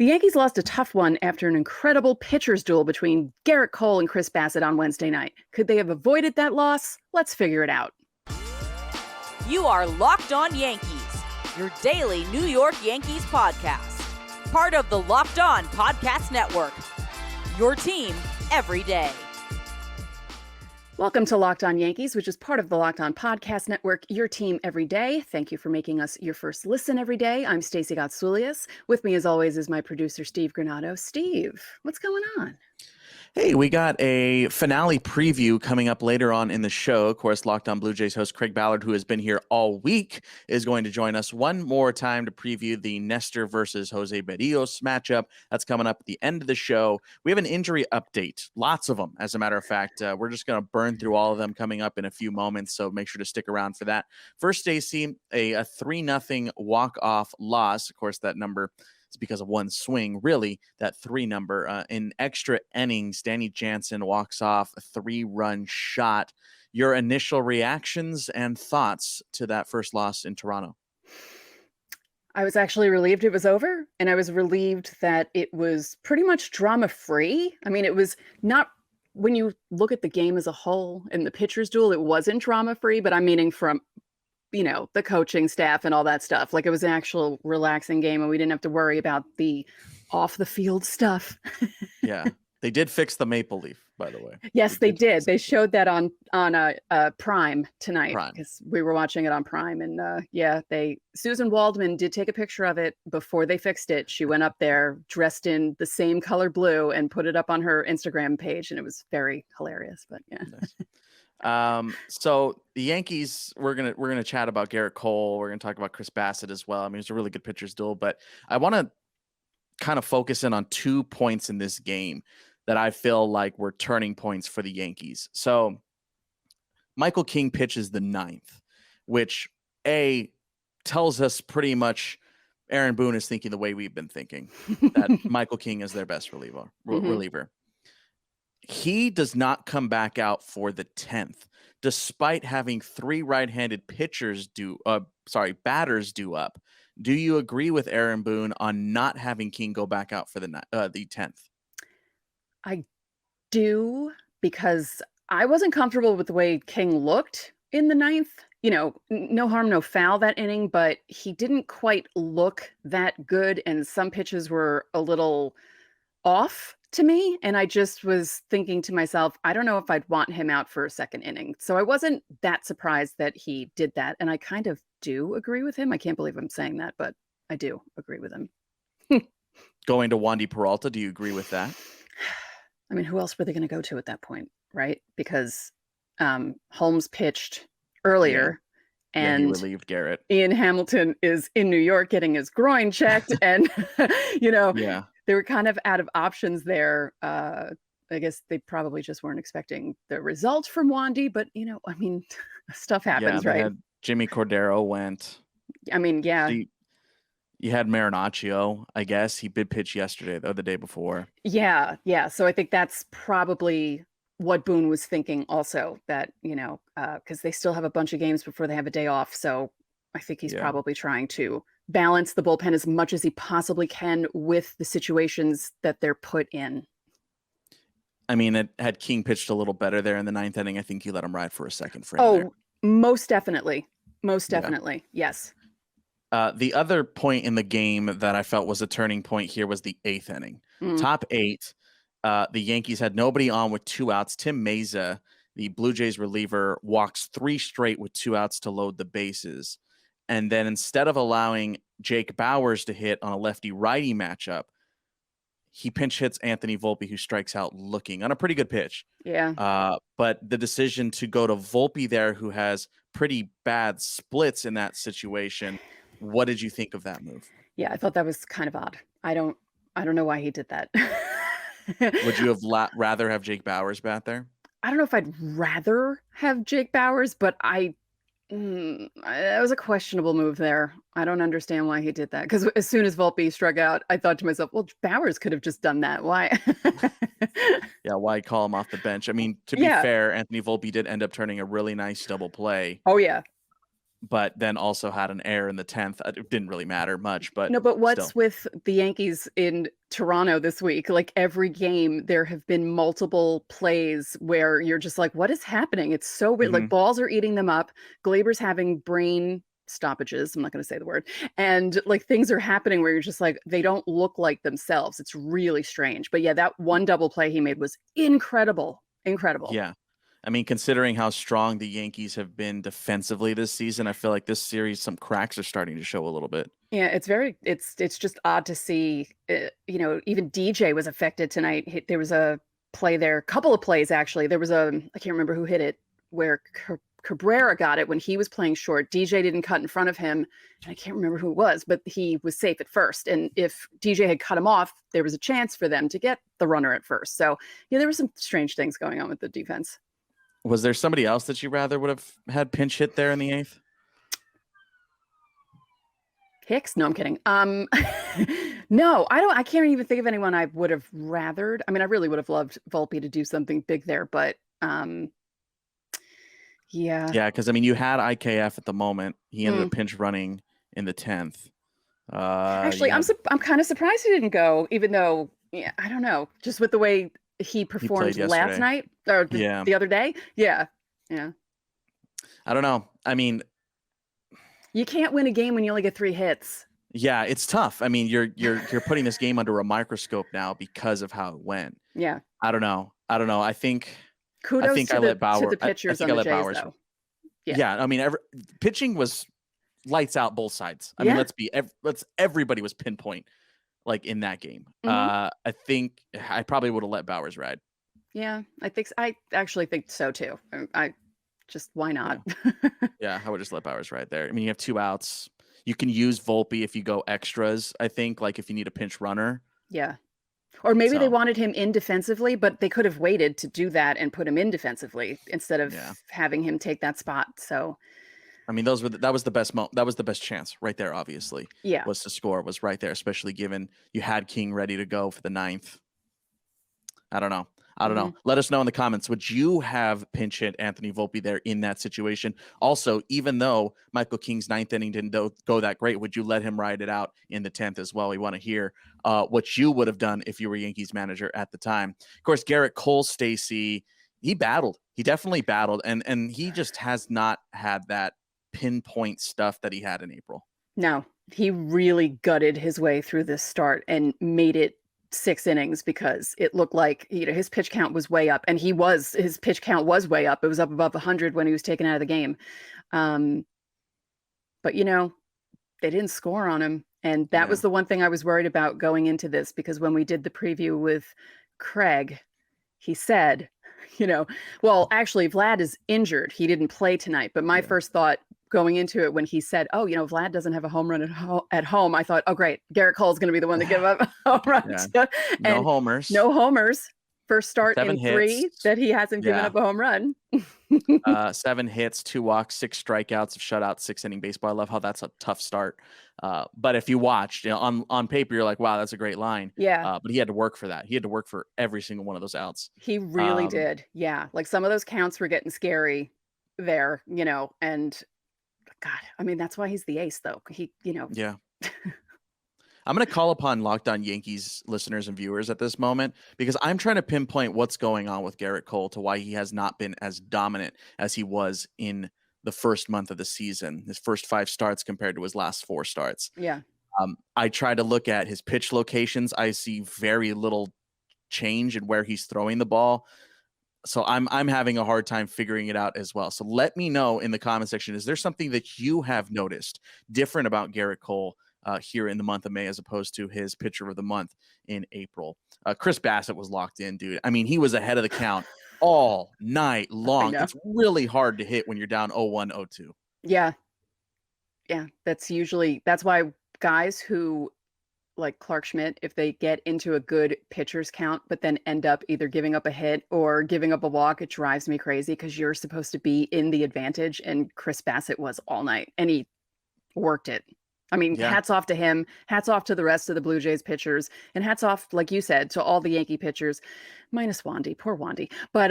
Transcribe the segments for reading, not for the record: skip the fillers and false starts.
The Yankees lost a tough one after an incredible pitcher's duel between Gerrit Cole and Chris Bassit on Wednesday night. Could they have avoided that loss? Let's figure it out. You are Locked On Yankees, your daily New York Yankees podcast. Part of the Locked On Podcast Network, your team every day. Welcome to Locked On Yankees, which is part of the Locked On Podcast Network, your team every day. Thank you for making us your first listen every day. I'm Stacey Gotsulias. With me, as always, is my producer, Steve Granado. Steve, what's going on? Hey, we got a finale preview coming up later on in the show. Of course, Locked On Blue Jays host Craig Ballard, who has been here all week, is going to join us one more time to preview the Nestor versus Jose Berríos matchup. That's coming up at the end of the show. We have an injury update, lots of them, as a matter of fact. We're just going to burn through all of them coming up in a few moments, so make sure to stick around for that. First, Stacey, a 3-0 walk-off loss. Of course, that number is because of one swing, really, that 3 number. In extra innings, Danny Jansen walks off a 3-run shot. Your initial reactions and thoughts to that first loss in Toronto? I was actually relieved it was over, and I was relieved that it was pretty much drama-free. I mean, it was not, when you look at the game as a whole in the pitcher's duel, it wasn't drama-free, but I'm meaning from the coaching staff and all that stuff. Like, it was an actual relaxing game and we didn't have to worry about the off the field stuff. Yeah. They did fix the maple leaf, by the way. Yes, they did. They showed that on Prime tonight because we were watching it on Prime. And Susan Waldman did take a picture of it before they fixed it. She went up there dressed in the same color blue and put it up on her Instagram page. And it was very hilarious, but yeah. Nice. So the Yankees, we're gonna chat about Gerrit Cole. We're gonna talk about Chris Bassit as well. I mean, it's a really good pitcher's duel, but I want to kind of focus in on 2 points in this game that I feel like were turning points for the Yankees. So Michael King pitches the 9th, which tells us pretty much Aaron Boone is thinking the way we've been thinking, that Michael King is their best reliever. He does not come back out for the 10th, despite having 3 right-handed batters due up. Do you agree with Aaron Boone on not having King go back out for the 10th? I do, because I wasn't comfortable with the way King looked in the 9th. No harm, no foul that inning, but he didn't quite look that good, and some pitches were a little off to me, and I just was thinking to myself, I don't know if I'd want him out for a second inning. So I wasn't that surprised that he did that, and I kind of do agree with him. I can't believe I'm saying that, but I do agree with him. Going to Wandy Peralta, do you agree with that? I mean, who else were they going to go to at that point, right? Because Holmes pitched earlier, and he relieved Gerrit. Ian Hamilton is in New York getting his groin checked, and they were kind of out of options there. I guess they probably just weren't expecting the result from Wandy, but I mean, stuff happens, right? Jimmy Cordero went. I mean, yeah. You had Marinaccio, I guess. He did pitch yesterday, or the day before. Yeah. So I think that's probably what Boone was thinking also, that, because they still have a bunch of games before they have a day off. So I think he's probably trying to balance the bullpen as much as he possibly can with the situations that they're put in. I mean, had King pitched a little better there in the 9th inning, I think you let him ride for a second frame. Oh, most definitely. Yes. The other point in the game that I felt was a turning point here was the 8th inning. Top 8, the Yankees had nobody on with 2 outs. Tim Meza, the Blue Jays reliever, walks 3 straight with 2 outs to load the bases. And then instead of allowing Jake Bauers to hit on a lefty-righty matchup, he pinch hits Anthony Volpe, who strikes out looking on a pretty good pitch. Yeah. But the decision to go to Volpe there, who has pretty bad splits in that situation, what did you think of that move? Yeah, I thought that was kind of odd. I don't know why he did that. Would you have rather have Jake Bauers bat there? I don't know if I'd rather have Jake Bauers, but that was a questionable move there. I don't understand why he did that. Because as soon as Volpe struck out, I thought to myself, well, Bauers could have just done that. Why? Yeah, why call him off the bench? I mean, to be fair, Anthony Volpe did end up turning a really nice double play. Oh, yeah. but then also had an error in the 10th. It didn't really matter much, but No, but what's still. with the Yankees in Toronto this week? Like every game, there have been multiple plays where you're just like, what is happening? It's so weird. Like balls are eating them up. Glaber's having brain stoppages. I'm not going to say the word. And like things are happening where you're just like, they don't look like themselves. It's really strange. But yeah, that one double play he made was incredible. Incredible. Yeah. I mean, considering how strong the Yankees have been defensively this season, I feel like this series, some cracks are starting to show a little bit. Yeah, it's just odd to see, even DJ was affected tonight. There was a play there, a couple of plays actually. There was I can't remember who hit it, where Cabrera got it when he was playing short. DJ didn't cut in front of him, and I can't remember who it was, but he was safe at first. And if DJ had cut him off, there was a chance for them to get the runner at first. So yeah, there were some strange things going on with the defense. Was there somebody else that you rather would have had pinch hit there in the 8th? Hicks? No, I'm kidding. No, I can't even think of anyone I would have rathered. I mean, I really would have loved Volpe to do something big there, but yeah. Yeah, because I mean, you had IKF at the moment. He ended up pinch running in the 10th. Actually, I'm kind of surprised he didn't go, even though I don't know, just with the way he performed last night or the other day. Yeah. I don't know. I mean, you can't win a game when you only get 3 hits. Yeah, it's tough. I mean, you're putting this game under a microscope now because of how it went. Yeah. I don't know. I think kudos to the pitchers on the Jays, though. Yeah. I mean, pitching was lights out both sides. I mean, everybody was pinpoint like in that game. I think I probably would have let Bowers ride. Yeah, I actually think so too. Why not? Yeah, I would just let Bowers ride there. I mean, you have 2 outs. You can use Volpe if you go extras, I think, like if you need a pinch runner. Yeah. Or maybe they wanted him in defensively, but they could have waited to do that and put him in defensively instead of having him take that spot. So I mean, that was the best chance right there, obviously. Yeah. Was to score, was right there, especially given you had King ready to go for the 9th. I don't know. Let us know in the comments. Would you have pinch hit Anthony Volpe there in that situation? Also, even though Michael King's 9th inning didn't go that great, would you let him ride it out in the 10th as well? We want to hear what you would have done if you were Yankees manager at the time. Of course, Gerrit Cole, Stacey, he battled. He definitely battled, and he just has not had that pinpoint stuff that he had in April. No, he really gutted his way through this start and made it 6 innings because it looked like his pitch count was way up, and his pitch count was way up. It was up above 100 when he was taken out of the game. But they didn't score on him, and that was the one thing I was worried about going into this, because when we did the preview with Craig, he said, well, actually Vlad is injured. He didn't play tonight, but my first thought going into it when he said, oh, Vlad doesn't have a home run at home, I thought, oh, great, Gerrit Cole is going to be the one to give up a home run. Yeah. No homers. First start 7 in 3 that he hasn't given up a home run. 7 hits, 2 walks, 6 strikeouts, shutout, 6-inning baseball. I love how that's a tough start. But if you watched, on paper, you're like, wow, that's a great line. Yeah. But he had to work for that. He had to work for every single one of those outs. He really did. Yeah. Like some of those counts were getting scary there, and God, I mean, that's why he's the ace, though. Yeah. I'm going to call upon Locked On Yankees listeners and viewers at this moment, because I'm trying to pinpoint what's going on with Gerrit Cole to why he has not been as dominant as he was in the first month of the season, his first 5 starts compared to his last 4 starts. Yeah. I try to look at his pitch locations. I see very little change in where he's throwing the ball. So I'm having a hard time figuring it out as well. So let me know in the comment section, is there something that you have noticed different about Gerrit Cole here in the month of May as opposed to his pitcher of the month in April? Chris Bassit was locked in, dude. I mean, he was ahead of the count all night long. It's really hard to hit when you're down 0-1, 0-2. Yeah. Yeah. That's why guys who, like Clark Schmidt, if they get into a good pitcher's count, but then end up either giving up a hit or giving up a walk, it drives me crazy, because you're supposed to be in the advantage. And Chris Bassit was all night, and he worked it. I mean, hats off to him, hats off to the rest of the Blue Jays pitchers, and hats off, like you said, to all the Yankee pitchers, minus Wandy, poor Wandy. But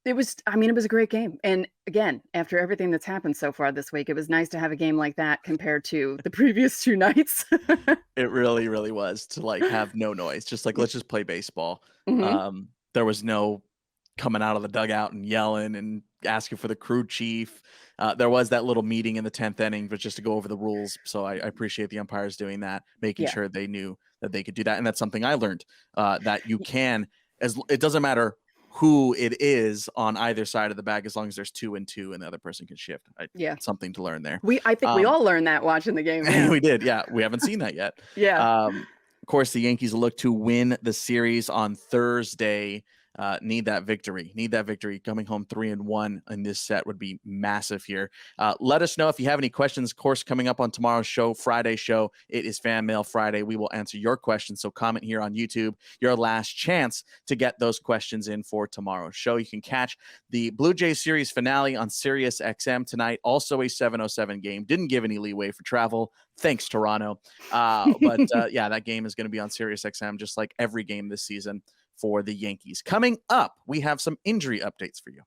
It was a great game. And again, after everything that's happened so far this week, it was nice to have a game like that compared to the previous 2 nights. It really, really was to like have no noise. Just like, let's just play baseball. Mhm. There was no coming out of the dugout and yelling and asking for the crew chief. There was that little meeting in the 10th inning, but just to go over the rules. So I appreciate the umpires doing that, making Yeah. sure they knew that they could do that. And that's something I learned, that you can, it doesn't matter who it is on either side of the bag, as long as there's 2 and 2 and the other person can shift. Yeah. Something to learn there. I think we all learned that watching the game. Yeah. We did. Yeah. We haven't seen that yet. Yeah. Of course, the Yankees look to win the series on Thursday. Need that victory. Coming home 3-1 in this set would be massive here. Let us know if you have any questions. Of course, coming up on tomorrow's show, Friday show, it is Fan Mail Friday. We will answer your questions. So comment here on YouTube. Your last chance to get those questions in for tomorrow's show. You can catch the Blue Jays series finale on Sirius XM tonight. Also a 7:07 game. Didn't give any leeway for travel. Thanks, Toronto. Yeah, that game is going to be on Sirius XM, just like every game this season for the Yankees. Coming up, we have some injury updates for you.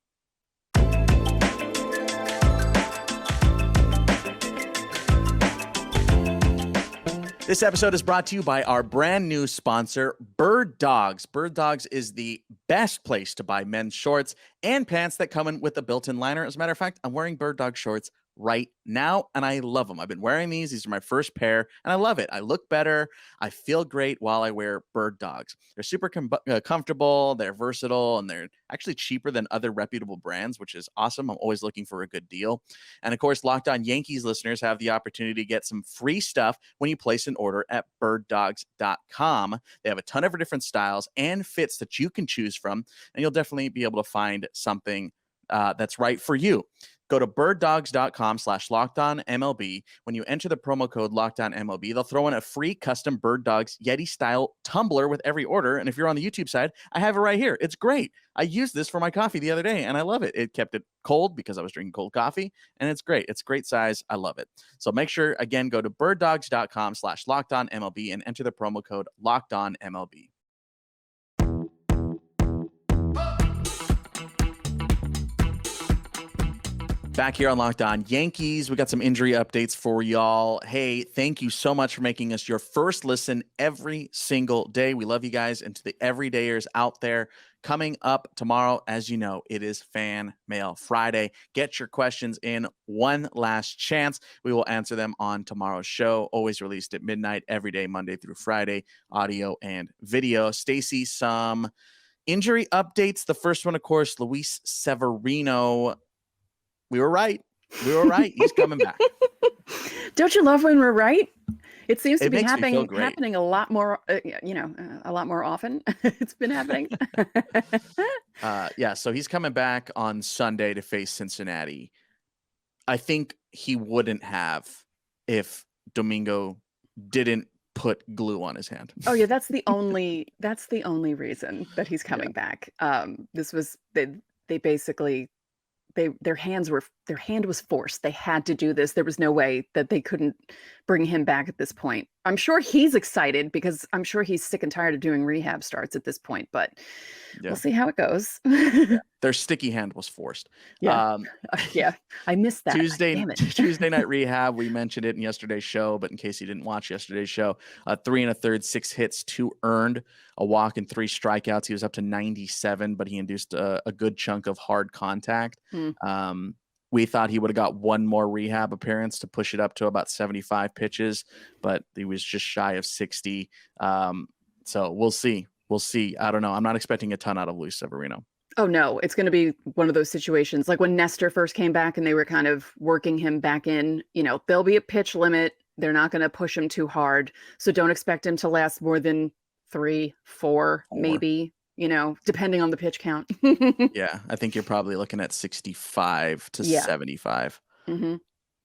This episode is brought to you by our brand new sponsor, Bird Dogs. Bird Dogs is the best place to buy men's shorts and pants that come in with a built-in liner. As a matter of fact, I'm wearing Bird Dog shorts right now, and I love them. I've been wearing these. These are my first pair, and I love it. I look better. I feel great while I wear Bird Dogs. They're super comfortable. They're versatile, and they're actually cheaper than other reputable brands, which is awesome. I'm always looking for a good deal. And of course, Locked On Yankees listeners have the opportunity to get some free stuff when you place an order at birddogs.com. They have a ton of different styles and fits that you can choose from, and you'll definitely be able to find something that's right for you. Go to birddogs.com/lockedonmlb. When you enter the promo code LockedOnMLB, they'll throw in a free custom Bird Dogs Yeti style tumbler with every order. And if you're on the YouTube side, I have it right here. It's great. I used this for my coffee the other day and I love it. It kept it cold because I was drinking cold coffee, and it's great. It's great size. I love it. So make sure, again, go to birddogs.com/lockedonmlb and enter the promo code LockedOnMLB. Back here on Locked On Yankees, we got some injury updates for y'all. Hey, thank you so much for making us your first listen every single day. We love you guys, and to the everydayers out there. Coming up tomorrow, as you know, it is Fan Mail Friday. Get your questions in one last chance. We will answer them on tomorrow's show, always released at midnight every day, Monday through Friday, audio and video. Stacey, some injury updates. The first one, of course, Luis Severino. We were right. He's coming back. Don't you love when we're right? It seems to be makes me feel great. happening a lot more, a lot more often. It's been happening. Yeah, so he's coming back on Sunday to face Cincinnati. I think he wouldn't have if Domingo didn't put glue on his hand. Oh yeah, that's the only reason that he's coming back. This was they basically their hand was forced. They had to do this. There was no way that they couldn't bring him back at this point. I'm sure he's excited because I'm sure he's sick and tired of doing rehab starts at this point, but we'll see how it goes. Their sticky hand was forced. Yeah. Yeah. I missed that. Tuesday night rehab. We mentioned it in yesterday's show, but in case you didn't watch yesterday's show, 3 1/3, 6 hits, 2 earned, a walk and 3 strikeouts. He was up to 97, but he induced a good chunk of hard contact. We thought he would have got one more rehab appearance to push it up to about 75 pitches, but he was just shy of 60. So we'll see. I don't know. I'm not expecting a ton out of Luis Severino. Oh no, it's going to be one of those situations like when Nestor first came back and they were kind of working him back in. There'll be a pitch limit. They're not going to push him too hard. So don't expect him to last more than 3, 4, maybe, depending on the pitch count. Yeah, I think you're probably looking at 65 to 75. Mm-hmm.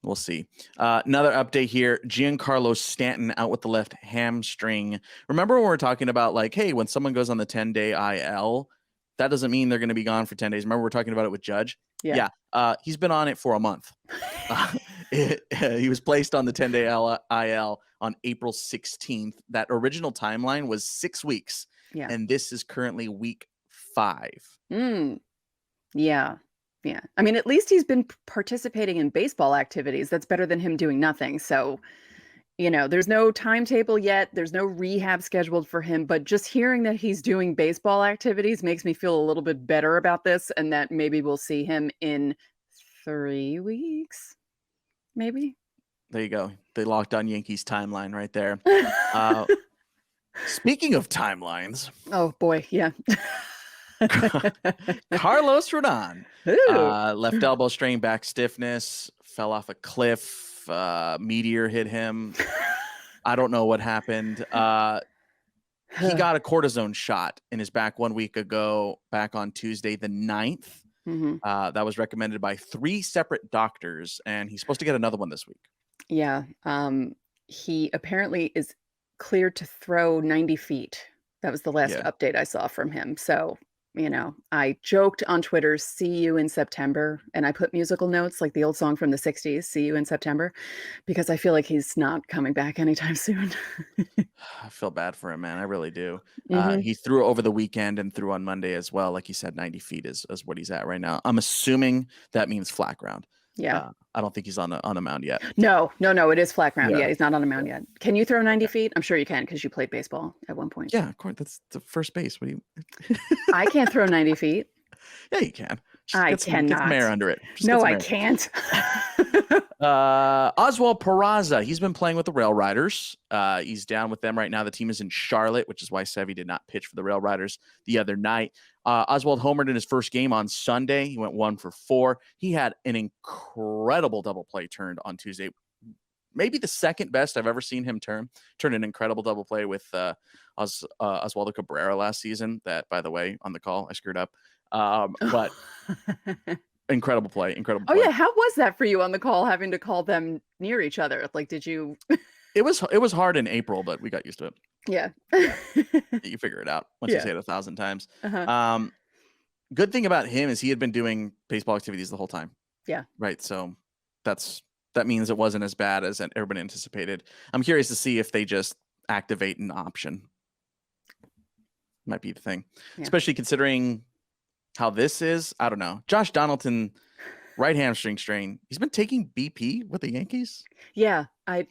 We'll see. Another update here. Giancarlo Stanton out with the left hamstring. Remember when we were talking about like, hey, when someone goes on the 10-day IL, that doesn't mean they're going to be gone for 10 days. Remember we were talking about it with Judge? Yeah. He's been on it for a month. He was placed on the 10-day IL on April 16th. That original timeline was 6 weeks. Yeah. And this is currently week 5. Yeah. Yeah. I mean, at least he's been participating in baseball activities. That's better than him doing nothing. So, there's no timetable yet. There's no rehab scheduled for him, but just hearing that he's doing baseball activities makes me feel a little bit better about this, and that maybe we'll see him in 3 weeks, maybe. There you go. The Locked On Yankees timeline right there. Speaking of timelines. Oh, boy. Yeah. Carlos Rodon, left elbow strain, back stiffness, fell off a cliff. Meteor hit him. I don't know what happened. He got a cortisone shot in his back 1 week ago, back on Tuesday the 9th. Mm-hmm. That was recommended by 3 separate doctors, and he's supposed to get another one this week. Yeah. He apparently is cleared to throw 90 feet. That was the last update I saw from him. So, I joked on Twitter, see you in September. And I put musical notes like the old song from the 60s, see you in September, because I feel like he's not coming back anytime soon. I feel bad for him, man. I really do. Mhm. He threw over the weekend and threw on Monday as well. Like you said, 90 feet is what he's at right now. I'm assuming that means flat ground. Yeah. I don't think he's on a mound yet. No, it is flat ground. Yeah. Yeah, he's not on a mound yet. Can you throw 90 feet? I'm sure you can because you played baseball at one point. Yeah, of course. That's the first base. What do you? I can't throw 90 feet. Yeah, you can. I Get some cannot. air under it. No, I can't. Oswald Peraza, he's been playing with the Rail Riders. He's down with them right now. The team is in Charlotte, which is why Sevy did not pitch for the Rail Riders the other night. Oswald homered in his first game on Sunday. He went 1 for 4. He had an incredible double play turned on Tuesday. Maybe the second best I've ever seen him turn an incredible double play with Oswaldo Cabrera last season. That, by the way, on the call, I screwed up. But incredible play. Oh, yeah. How was that for you on the call, having to call them near each other? Like, did you? It was hard in April, but we got used to it. Yeah. You figure it out once you say it 1,000 times. Uh-huh. Good thing about him is he had been doing baseball activities the whole time. Yeah. Right. So that means it wasn't as bad as everybody anticipated. I'm curious to see if they just activate an option. Might be the thing, especially considering how this is. I don't know. Josh Donaldson, right hamstring strain. He's been taking BP with the Yankees. Yeah. I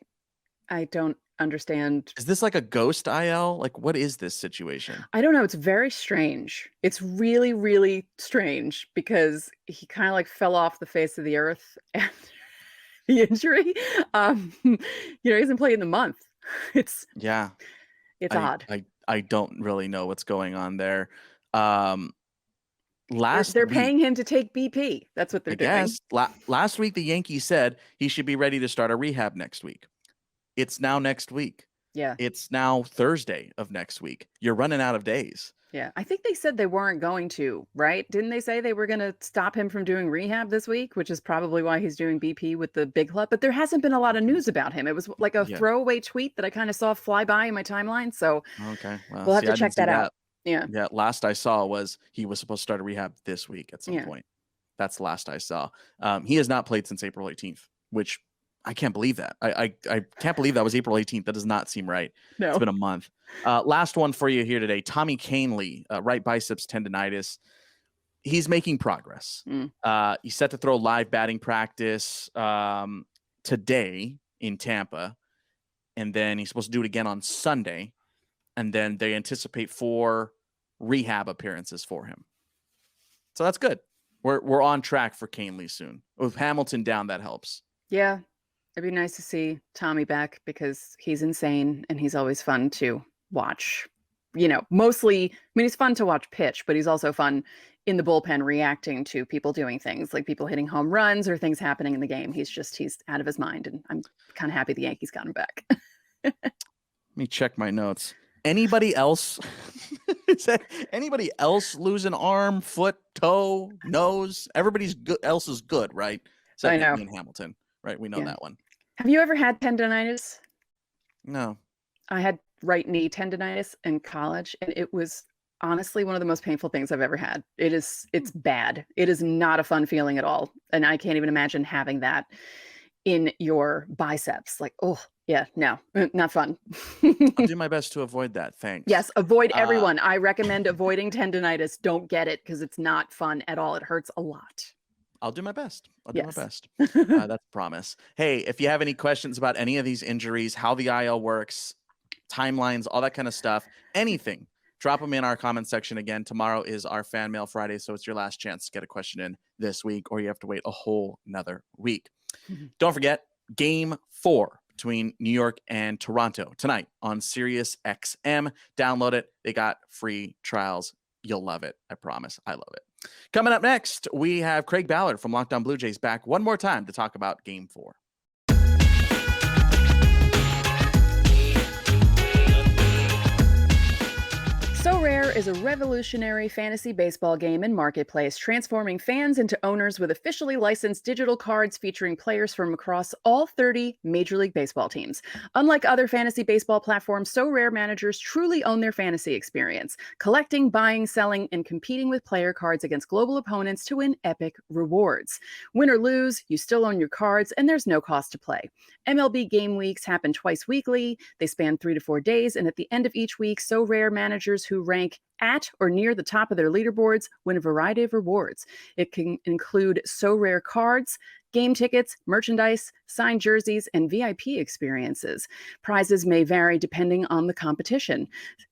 don't understand. Is this like a ghost IL? Like, what is this situation? I don't know. It's very strange. It's really, really strange because he kind of like fell off the face of the earth after the injury. He hasn't played in the month. It's odd. I don't really know what's going on there. They're paying him to take BP. That's what they're doing. Last week, the Yankees said he should be ready to start a rehab next week. It's now next week. Yeah. It's now Thursday of next week. You're running out of days. Yeah. I think they said they weren't going to, right? Didn't they say they were going to stop him from doing rehab this week, which is probably why he's doing BP with the big club. But there hasn't been a lot of news about him. It was like a throwaway tweet that I kind of saw fly by in my timeline. So okay, we'll have to check that out. Yeah. Yeah. Last I saw was he was supposed to start a rehab this week at some point. That's the last I saw. He has not played since April 18th, which I can't believe that. I can't believe that was April 18th. That does not seem right. No. It's been a month. Last one for you here today. Tommy Kahnle, right biceps tendonitis. He's making progress. He's set to throw live batting practice today in Tampa. And then he's supposed to do it again on Sunday. And then they anticipate 4 rehab appearances for him. So that's good. We're on track for Kahnle soon. With Hamilton down, that helps. Yeah. It'd be nice to see Tommy back because he's insane and he's always fun to watch. Mostly, he's fun to watch pitch, but he's also fun in the bullpen reacting to people doing things like people hitting home runs or things happening in the game. He's out of his mind, and I'm kind of happy the Yankees got him back. Let me check my notes. Anybody else? Is that anybody else lose an arm, foot, toe, nose? Everybody's good. Else is good, right? Except I know. Me and Hamilton, right? We know that one. Have you ever had tendonitis? No. I had right knee tendonitis in college, and it was honestly one of the most painful things I've ever had. It's bad. It is not a fun feeling at all. And I can't even imagine having that in your biceps. Like, oh, Yeah, no, not fun. I'll do my best to avoid that. Thanks. Yes, avoid everyone. I recommend avoiding tendonitis. Don't get it because it's not fun at all. It hurts a lot. I'll do my best. I'll do Yes. my best. That's a promise. Hey, if you have any questions about any of these injuries, how the IL works, timelines, all that kind of stuff, anything, drop them in our comment section. Again, tomorrow is our Fan Mail Friday, so it's your last chance to get a question in this week, or you have to wait a whole nother week. Don't forget, Game 4 between New York and Toronto tonight on Sirius XM. Download it. They got free trials. You'll love it. I promise. I love it. Coming up next, we have Craig Ballard from Locked On Blue Jays back one more time to talk about Game 4. So Rare is a revolutionary fantasy baseball game and marketplace, transforming fans into owners with officially licensed digital cards featuring players from across all 30 Major League Baseball teams. Unlike other fantasy baseball platforms, So Rare managers truly own their fantasy experience, collecting, buying, selling, and competing with player cards against global opponents to win epic rewards. Win or lose, you still own your cards, and there's no cost to play. MLB game weeks happen twice weekly. They span 3 to 4 days, and at the end of each week, So Rare managers who rank at or near the top of their leaderboards win a variety of rewards. It can include So Rare cards, game tickets, merchandise, signed jerseys, and VIP experiences. Prizes may vary depending on the competition.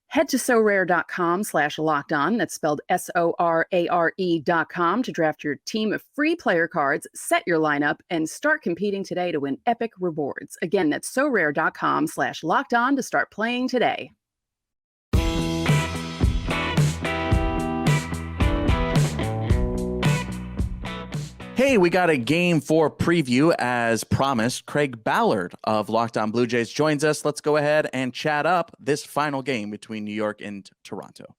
Head to sorare.com/lockedon, that's spelled SORARE.com, to draft your team of free player cards, set your lineup, and start competing today to win epic rewards. Again, that's sorare.com/lockedon to start playing today. Hey, we got a Game 4 preview as promised. Craig Ballard of Locked On Blue Jays joins us. Let's go ahead and chat up this final game between New York and Toronto.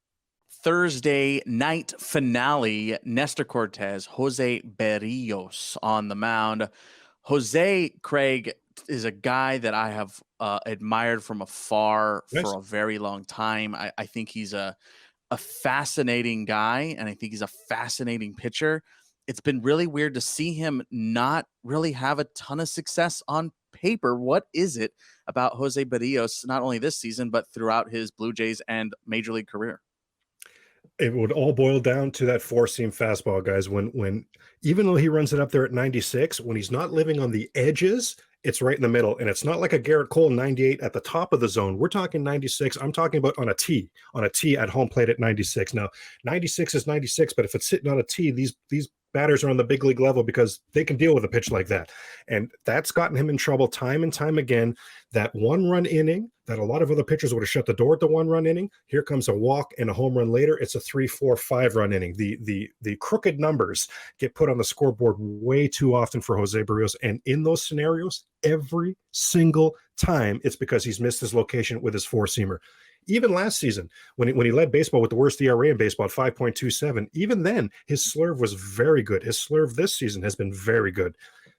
Thursday night finale, Nestor Cortes, Jose Berríos on the mound. Jose, Craig, is a guy that I have admired from afar for a very long time. I think he's a fascinating guy, and I think he's a fascinating pitcher. It's been really weird to see him not really have a ton of success on paper. What is it about Jose Berríos, not only this season, but throughout his Blue Jays and Major League career? It would all boil down to that four-seam fastball, guys. When even though he runs it up there at 96, when he's not living on the edges, it's right in the middle. And it's not like a Gerrit Cole 98 at the top of the zone. We're talking 96. I'm talking about on a tee at home plate at 96. Now, 96 is 96, but if it's sitting on a tee, these batters are on the big league level because they can deal with a pitch like that. And that's gotten him in trouble time and time again. That one-run inning that a lot of other pitchers would have shut the door at the one-run inning. Here comes a walk and a home run later. It's a 3, 4, 5-run inning. The crooked numbers get put on the scoreboard way too often for Jose Berríos. And in those scenarios, every single time, it's because he's missed his location with his four-seamer. Even last season, when he led baseball with the worst ERA in baseball at 5.27, even then, his slurve was very good. His slurve this season has been very good.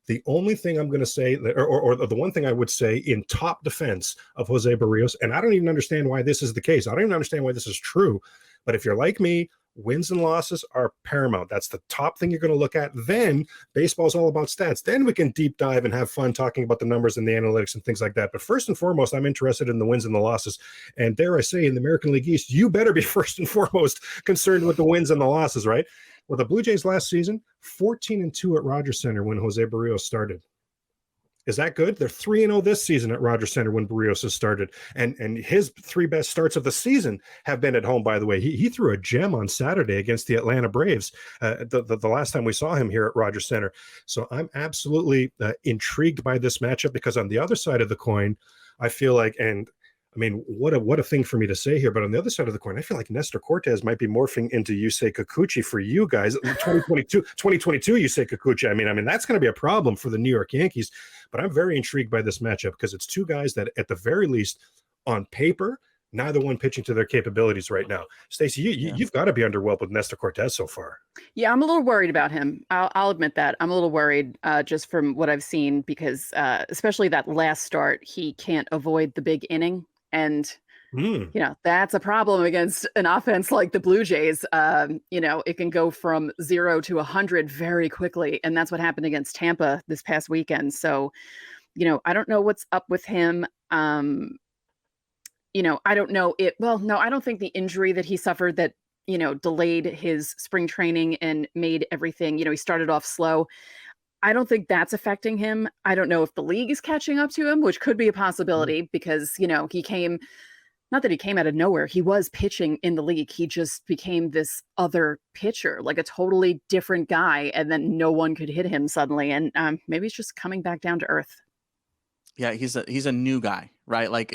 The only thing I'm going to say, or the one thing I would say in top defense of Jose Berríos, and I don't even understand why this is the case. I don't even understand why this is true. But if you're like me, wins and losses are paramount. That's the top thing you're going to look at. Then baseball is all about stats. Then we can deep dive and have fun talking about the numbers and the analytics and things like that. But first and foremost, I'm interested in the wins and the losses. And dare I say, in the American League East, you better be first and foremost concerned with the wins and the losses, right? Well, the Blue Jays last season, 14-2 at Rogers Center when Jose Berríos started. Is that good? They're 3-0 this season at Rogers Center when Berríos has started. And his 3 best starts of the season have been at home, by the way. He threw a gem on Saturday against the Atlanta Braves, the last time we saw him here at Rogers Center. So I'm absolutely intrigued by this matchup because on the other side of the coin, I feel like, and I mean, what a thing for me to say here, but on the other side of the coin, I feel like Nestor Cortes might be morphing into Yusei Kikuchi for you guys. 2022 Yusei Kikuchi. I mean, that's going to be a problem for the New York Yankees, but I'm very intrigued by this matchup because it's two guys that at the very least on paper, neither one pitching to their capabilities right now. Stacey, you've got to be underwhelmed with Nestor Cortes so far. Yeah, I'm a little worried about him. I'll admit that. I'm a little worried just from what I've seen because especially that last start, he can't avoid the big inning. And, that's a problem against an offense like the Blue Jays. It can go from 0 to 100 very quickly. And that's what happened against Tampa this past weekend. So I don't know what's up with him. I don't know it. Well, no, I don't think the injury that he suffered that, delayed his spring training and made everything, he started off slow. I don't think that's affecting him. I don't know if the league is catching up to him, which could be a possibility because, he came, not that he came out of nowhere. He was pitching in the league. He just became this other pitcher, like a totally different guy. And then no one could hit him suddenly. And maybe he's just coming back down to earth. Yeah, he's a new guy, right? Like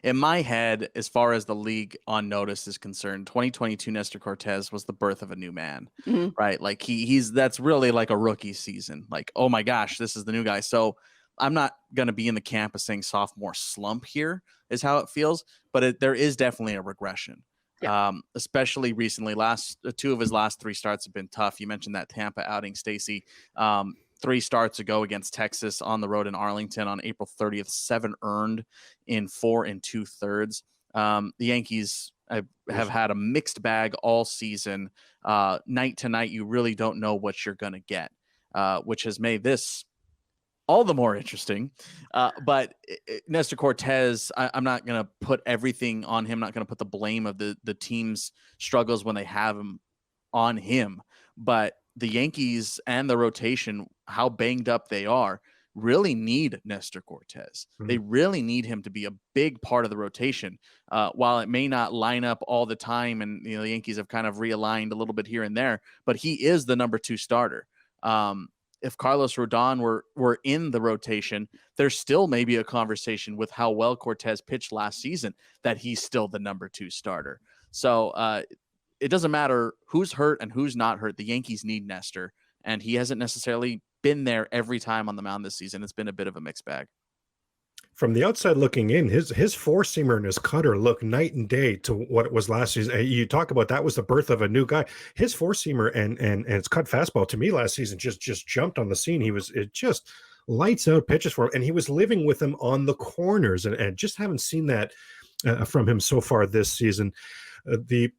in my head, as far as the league on notice is concerned, 2022 Nestor Cortes was the birth of a new man, right? Like that's really like a rookie season. Like, oh my gosh, this is the new guy. So I'm not going to be in the camp of saying sophomore slump here is how it feels, but there is definitely a regression. Yeah. Especially recently, two of his last 3 starts have been tough. You mentioned that Tampa outing, Stacey. 3 starts ago against Texas on the road in Arlington on April 30th, 7 earned in 4 2/3. The Yankees have had a mixed bag all season. Night to night, you really don't know what you're going to get, which has made this all the more interesting. But Nestor Cortes, I'm not going to put everything on him. Not going to put the blame of the team's struggles when they have him on him. But the Yankees and the rotation, how banged up they are, really need Nestor Cortes. They really need him to be a big part of the rotation. While it may not line up all the time, and the Yankees have kind of realigned a little bit here and there, but he is the number 2 starter. If Carlos Rodon were in the rotation, there's still maybe a conversation with how well Cortes pitched last season that he's still the number 2 starter. So it doesn't matter who's hurt and who's not hurt. The Yankees need Nestor, and he hasn't necessarily been there every time on the mound this season. It's been a bit of a mixed bag. From the outside looking in, his 4-seamer and his cutter look night and day to what it was last season. You talk about that was the birth of a new guy. His 4-seamer and his cut fastball to me last season just jumped on the scene. It just lights out pitches for him, and he was living with him on the corners, and just haven't seen that from him so far this season. The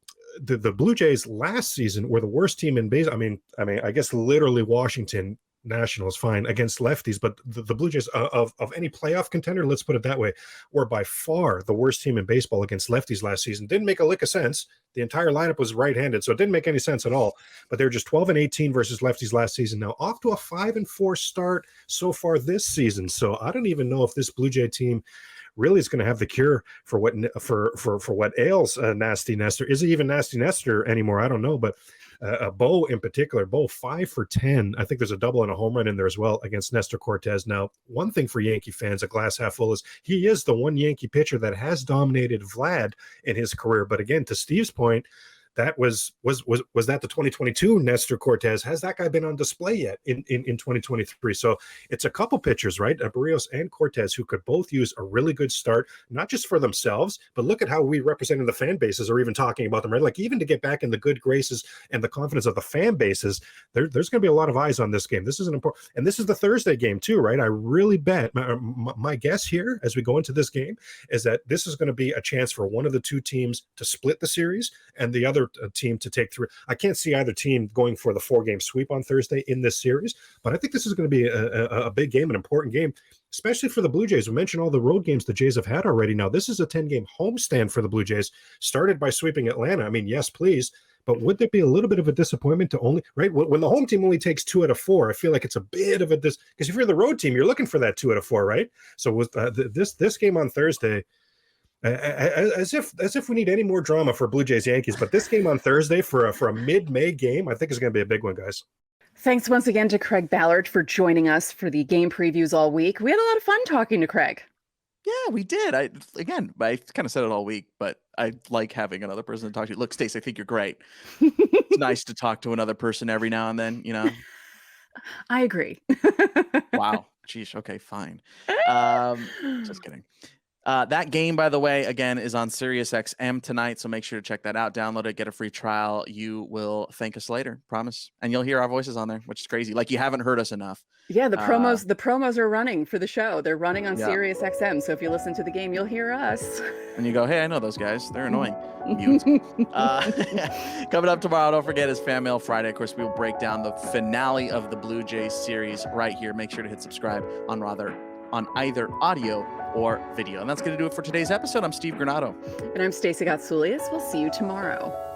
Blue Jays last season were the worst team in base. I mean, I guess literally Washington Nationals fine against lefties, but the Blue Jays of any playoff contender, let's put it that way, were by far the worst team in baseball against lefties last season. Didn't make a lick of sense. The entire lineup was right-handed, so it didn't make any sense at all. But they were just 12-18 versus lefties last season. Now off to a 5-4 start so far this season. So I don't even know if this Blue Jay team really is going to have the cure for what ails Nasty Nestor. Is it even Nasty Nestor anymore? I don't know, but Bo in particular, Bo 5 for 10. I think there's a double and a home run in there as well against Nestor Cortes. Now, one thing for Yankee fans, a glass half full, is he is the one Yankee pitcher that has dominated Vlad in his career. But again, to Steve's point, that was that the 2022 Nestor Cortes? Has that guy been on display yet in 2023? So it's a couple pitchers, right? Berríos and Cortes, who could both use a really good start, not just for themselves, but look at how we representing the fan bases are even talking about them, right? Like even to get back in the good graces and the confidence of the fan bases, there's going to be a lot of eyes on this game. This is an important, and this is the Thursday game too, right? I really bet my guess here as we go into this game is that this is going to be a chance for one of the 2 teams to split the series and the other team to take 3. I can't see either team going for the 4-game sweep on Thursday in this series, but I think this is going to be a big game, an important game, especially for the Blue Jays. We mentioned all the road games the Jays have had already. Now, this is a 10-game homestand for the Blue Jays, started by sweeping Atlanta. I mean, yes, please, but would there be a little bit of a disappointment to only, right? When the home team only takes 2 out of 4, I feel like it's a bit of a because if you're the road team, you're looking for that 2 out of 4, right? So with this game on Thursday, as if we need any more drama for Blue Jays Yankees, but this game on Thursday for a mid-May game, I think is going to be a big one, guys. Thanks once again to Craig Ballard for joining us for the game previews all week. We had a lot of fun talking to Craig. Yeah, we did. I kind of said it all week, but I like having another person to talk to. Look, Stacey, I think you're great. It's nice to talk to another person every now and then, I agree. Wow. Geez. Okay, fine. Just kidding. That game, by the way, again, is on SiriusXM tonight, so make sure to check that out. Download it, get a free trial. You will thank us later, promise. And you'll hear our voices on there, which is crazy. Like you haven't heard us enough. Yeah, the promos are running for the show. They're running on SiriusXM, so if you listen to the game, you'll hear us. And you go, hey, I know those guys. They're annoying. Coming up tomorrow, don't forget, is Fan Mail Friday. Of course, we will break down the finale of the Blue Jays series right here. Make sure to hit subscribe on Rather on either audio or video. And that's going to do it for today's episode. I'm Steve Granado. And I'm Stacey Gatsoulias. We'll see you tomorrow.